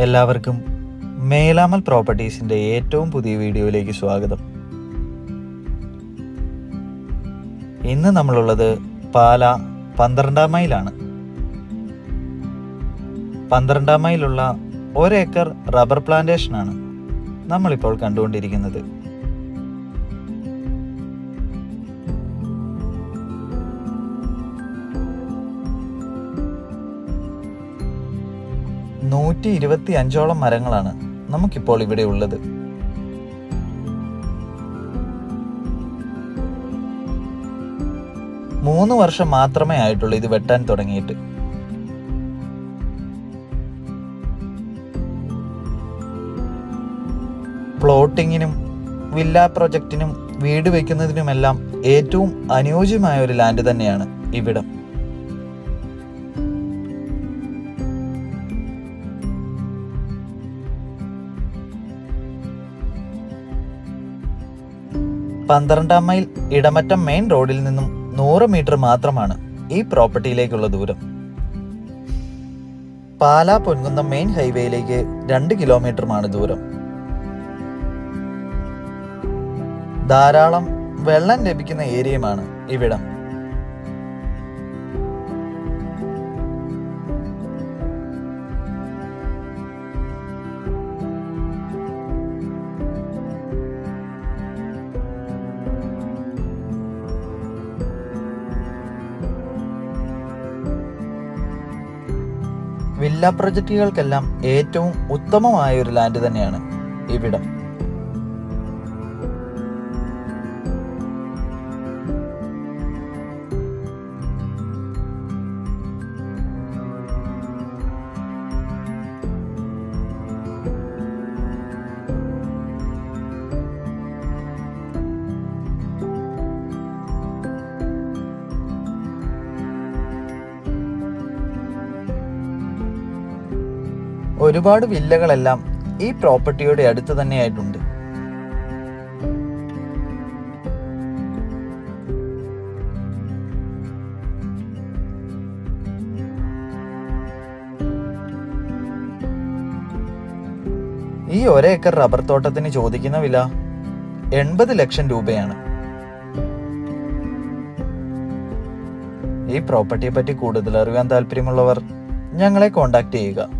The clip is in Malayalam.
എല്ലാവർക്കും മേലാമൽ പ്രോപ്പർട്ടീസിൻ്റെ ഏറ്റവും പുതിയ വീഡിയോയിലേക്ക് സ്വാഗതം. ഇന്ന് നമ്മളുള്ളത് പാല 12 മൈലാണ്. 12 മൈലുള്ള 1 ഏക്കർ റബ്ബർ പ്ലാന്റേഷനാണ് നമ്മളിപ്പോൾ കണ്ടുകൊണ്ടിരിക്കുന്നത്. ോളം മരങ്ങളാണ് നമുക്കിപ്പോൾ ഇവിടെ ഉള്ളത്. മൂന്ന് വർഷം മാത്രമേ ആയിട്ടുള്ളൂ ഇത് വെട്ടാൻ തുടങ്ങിയിട്ട്. പ്ലോട്ടിങ്ങിനും വില്ല പ്രൊജക്റ്റിനും വീട് വയ്ക്കുന്നതിനുമെല്ലാം ഏറ്റവും അനുയോജ്യമായ ഒരു ലാൻഡ് തന്നെയാണ് ഇവിടം. പന്ത്രണ്ടാം മൈൽ ഇടമറ്റം മെയിൻ റോഡിൽ നിന്നും 100 മീറ്റർ മാത്രമാണ് ഈ പ്രോപ്പർട്ടിയിലേക്കുള്ള ദൂരം. പാലാ പൊൻകുന്നം മെയിൻ ഹൈവേയിലേക്ക് 2 കിലോമീറ്ററുമാണ് ദൂരം. ധാരാളം വെള്ളം ലഭിക്കുന്ന ഏരിയയുമാണ് ഇവിടം. വില്ല പ്രൊജക്റ്റുകൾക്കെല്ലാം ഏറ്റവും ഉത്തമമായ ഒരു ലാൻഡ് തന്നെയാണ് ഇവിടം. ഒരുപാട് വില്ലകളെല്ലാം ഈ പ്രോപ്പർട്ടിയുടെ അടുത്ത് തന്നെയായിട്ടുണ്ട്. ഈ 1 ഏക്കർ റബ്ബർ തോട്ടത്തിന് ചോദിക്കുന്ന വില 80 ലക്ഷം രൂപയാണ്. ഈ പ്രോപ്പർട്ടിയെ പറ്റി കൂടുതൽ അറിയാൻ താല്പര്യമുള്ളവർ ഞങ്ങളെ കോൺടാക്ട് ചെയ്യുക.